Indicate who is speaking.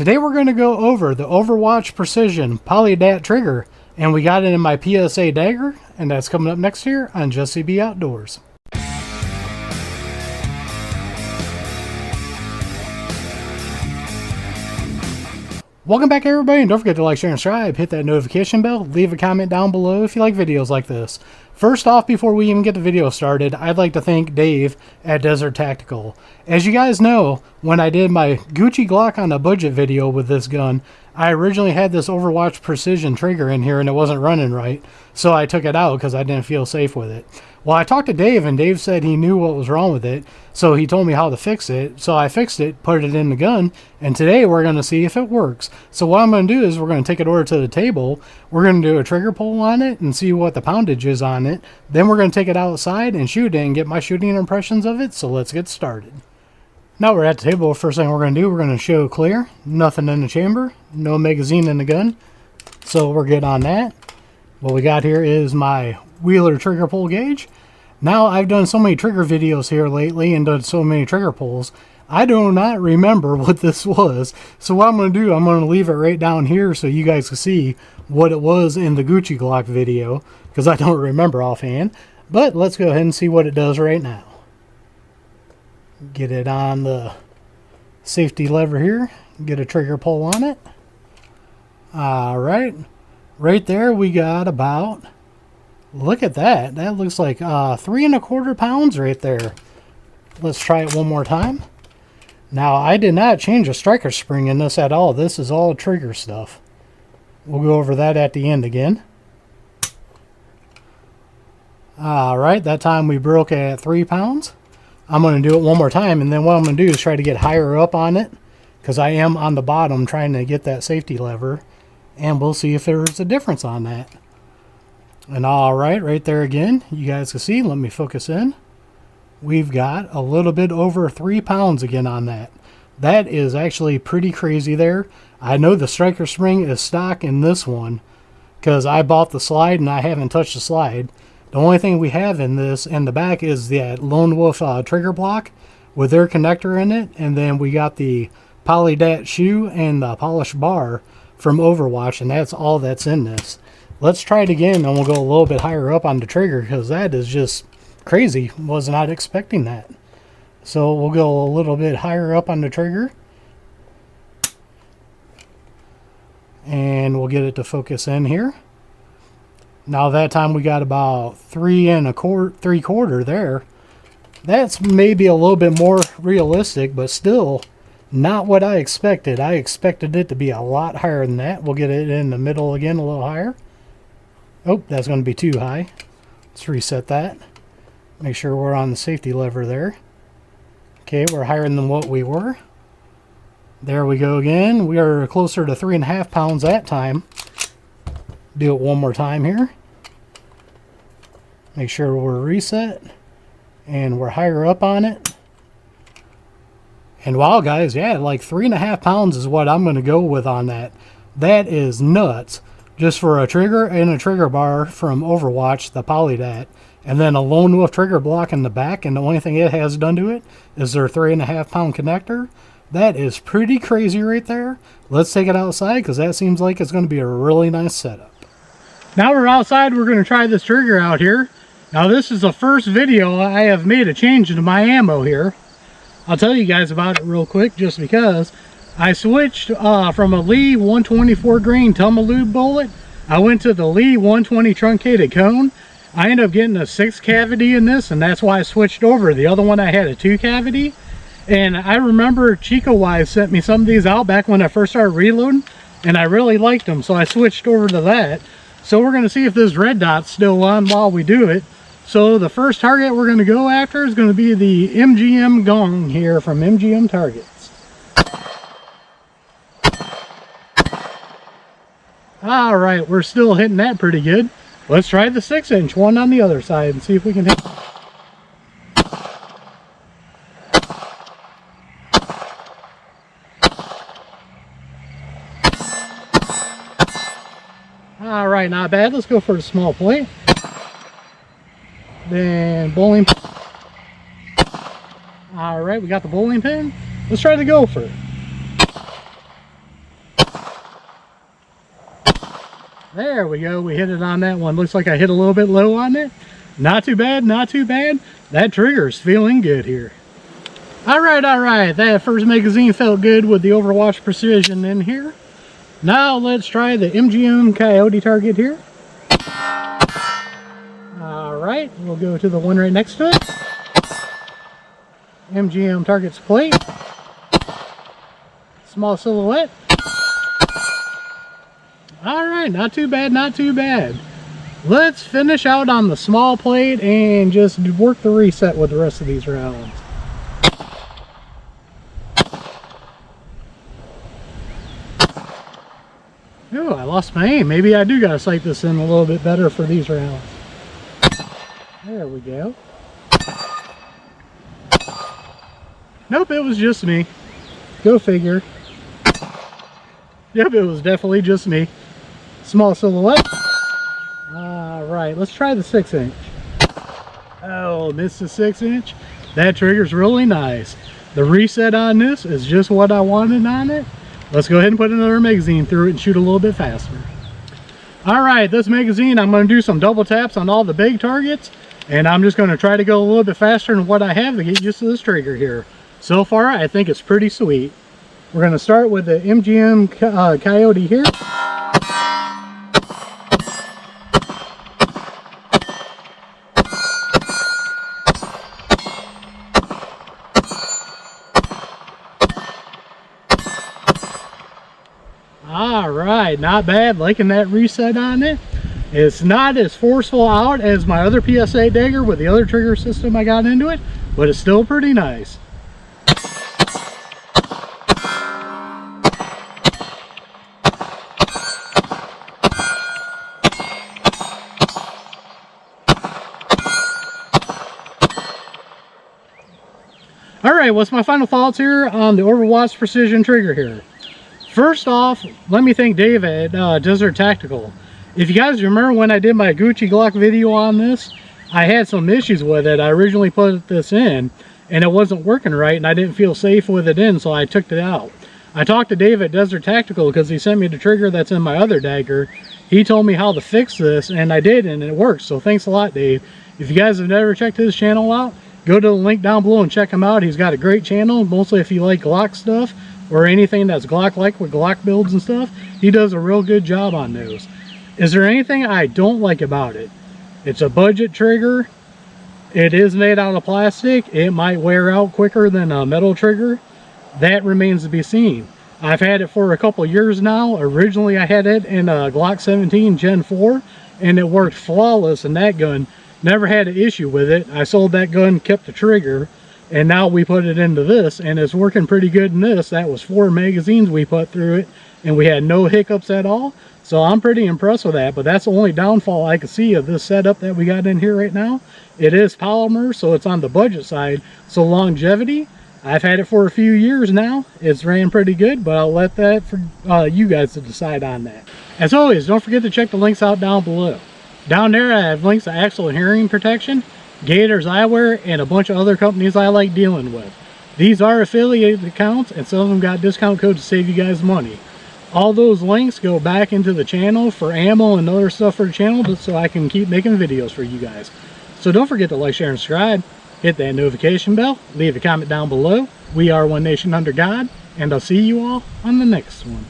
Speaker 1: Today we're going to go over the OverWatch Precision Polydat trigger, and we got it in my PSA dagger, and that's coming up next here on Jesse B Outdoors. Welcome back everybody, and don't forget to like, share, and subscribe, hit that notification bell, leave a comment down below if you like videos like this. First off, before we even get the video started, I'd like to thank Dave at Desert Tactical. As you guys know, when I did my Gucci Glock on a budget video with this gun, I originally had this OverWatch Precision trigger in here and it wasn't running right, so I took it out because I didn't feel safe with it. Well, I talked to Dave, and Dave said he knew what was wrong with it, so he told me how to fix it. So I fixed it, put it in the gun, and today we're going to see if it works. So what I'm going to do is we're going to take it over to the table, we're going to do a trigger pull on it and see what the poundage is on it. Then we're going to take it outside and shoot it and get my shooting impressions of it, so let's get started. Now we're at the table. First thing we're going to do, we're going to show clear, nothing in the chamber, no magazine in the gun, so we're good on that. What we got here is my Wheeler trigger pull gauge. Now, I've done so many trigger videos here lately and done so many trigger pulls, I do not remember what this was. So what I'm going to do, I'm going to leave it right down here so you guys can see what it was in the Gucci Glock video, because I don't remember offhand. But let's go ahead and see what it does right now. Get it on the safety lever here, get a trigger pull on it. Alright, right there we got about, look at that, that looks like 3 1/4 pounds right there. Let's try it one more time. Now, I did not change a striker spring in this at all. This is all trigger stuff. We'll go over that at the end again. Alright, that time we broke at 3 pounds. I'm going to do it one more time, and then what I'm going to do is try to get higher up on it, because I am on the bottom trying to get that safety lever, and we'll see if there's a difference on that. And alright, right there again, you guys can see, let me focus in. We've got a little bit over 3 pounds again on that. That is actually pretty crazy there. I know the striker spring is stock in this one, because I bought the slide and I haven't touched the slide. The only thing we have in this in the back is that Lone Wolf trigger block with their connector in it, and then we got the Polydat shoe and the polished bar from OverWatch, and that's all that's in this. Let's try it again, and we'll go a little bit higher up on the trigger, because that is just crazy. Was not expecting that. So we'll go a little bit higher up on the trigger, and we'll get it to focus in here. Now that time we got about 3 3/4 there. That's maybe a little bit more realistic, but still not what I expected. I expected it to be a lot higher than that. We'll get it in the middle again, a little higher. Oh, that's going to be too high. Let's reset that. Make sure we're on the safety lever there. Okay, we're higher than what we were. There we go again. We are closer to 3 1/2 pounds that time. Do it one more time here. Make sure we're reset and we're higher up on it. And wow, guys, yeah, like 3 1/2 pounds is what I'm going to go with on that. That is nuts. Just for a trigger and a trigger bar from OverWatch, the Polydat, and then a Lone Wolf trigger block in the back, and the only thing it has done to it is their 3 1/2 pound connector. That is pretty crazy right there. Let's take it outside, because that seems like it's going to be a really nice setup. Now we're outside, we're going to try this trigger out here. Now this is the first video I have made a change into my ammo here. I'll tell you guys about it real quick, just because I switched from a Lee 124 grain Tumalube bullet. I went to the Lee 120 truncated cone. I ended up getting a 6 cavity in this, and that's why I switched over. The other one I had a 2 cavity. And I remember Chico Wise sent me some of these out back when I first started reloading, and I really liked them, so I switched over to that. So we're going to see if this red dot's still on while we do it. So the first target we're going to go after is going to be the MGM Gong here from MGM Targets. Alright, we're still hitting that pretty good. Let's try the 6-inch one on the other side and see if we can hit. Alright, not bad. Let's go for the small plate. Then bowling. Alright, we got the bowling pin. Let's try the gopher. There we go. We hit it on that one. Looks like I hit a little bit low on it. Not too bad, not too bad. That trigger's feeling good here. Alright, that first magazine felt good with the OverWatch precision in here. Now let's try the MGM Coyote target here. Alright, we'll go to the one right next to it. MGM target's plate. Small silhouette. Alright, not too bad, not too bad. Let's finish out on the small plate and just work the reset with the rest of these rounds. Oh, I lost my aim. Maybe I do gotta sight this in a little bit better for these rounds. There we go. Nope, it was just me. Go figure. Yep, it was definitely just me. Small silhouette. Alright, let's try the 6-inch. Oh, missed the 6-inch. That trigger's really nice. The reset on this is just what I wanted on it. Let's go ahead and put another magazine through it and shoot a little bit faster. Alright, this magazine, I'm going to do some double taps on all the big targets. And I'm just going to try to go a little bit faster than what I have to get used to this trigger here. So far, I think it's pretty sweet. We're going to start with the MGM Coyote here. Alright, not bad. Liking that reset on it. It's not as forceful out as my other PSA dagger with the other trigger system I got into it, but it's still pretty nice. Alright, what's my final thoughts here on the OverWatch precision trigger here? First off, let me thank Dave at Desert Tactical. If you guys remember when I did my Gucci Glock video on this, I had some issues with it. I originally put this in and it wasn't working right and I didn't feel safe with it in, so I took it out. I talked to Dave at Desert Tactical because he sent me the trigger that's in my other dagger. He told me how to fix this and I did, and it works. So thanks a lot, Dave. If you guys have never checked his channel out, go to the link down below and check him out. He's got a great channel, mostly if you like Glock stuff or anything that's Glock-like with Glock builds and stuff. He does a real good job on those. Is there anything I don't like about it? It's a budget trigger. It is made out of plastic. It might wear out quicker than a metal trigger. That remains to be seen. I've had it for a couple years now. Originally I had it in a Glock 17 Gen 4 and it worked flawless in that gun. Never had an issue with it. I sold that gun, kept the trigger, and now we put it into this and it's working pretty good in this. That was 4 magazines we put through it and we had no hiccups at all. So I'm pretty impressed with that, but that's the only downfall I can see of this setup that we got in here right now. It is polymer, so it's on the budget side. So longevity, I've had it for a few years now. It's ran pretty good, but I'll let that for you guys to decide on that. As always, don't forget to check the links out down below. Down there I have links to Axle and Hearing Protection, Gators Eyewear, and a bunch of other companies I like dealing with. These are affiliated accounts and some of them got discount codes to save you guys money. All those links go back into the channel for ammo and other stuff for the channel just so I can keep making videos for you guys. So don't forget to like, share, and subscribe. Hit that notification bell. Leave a comment down below. We are one nation under God. And I'll see you all on the next one.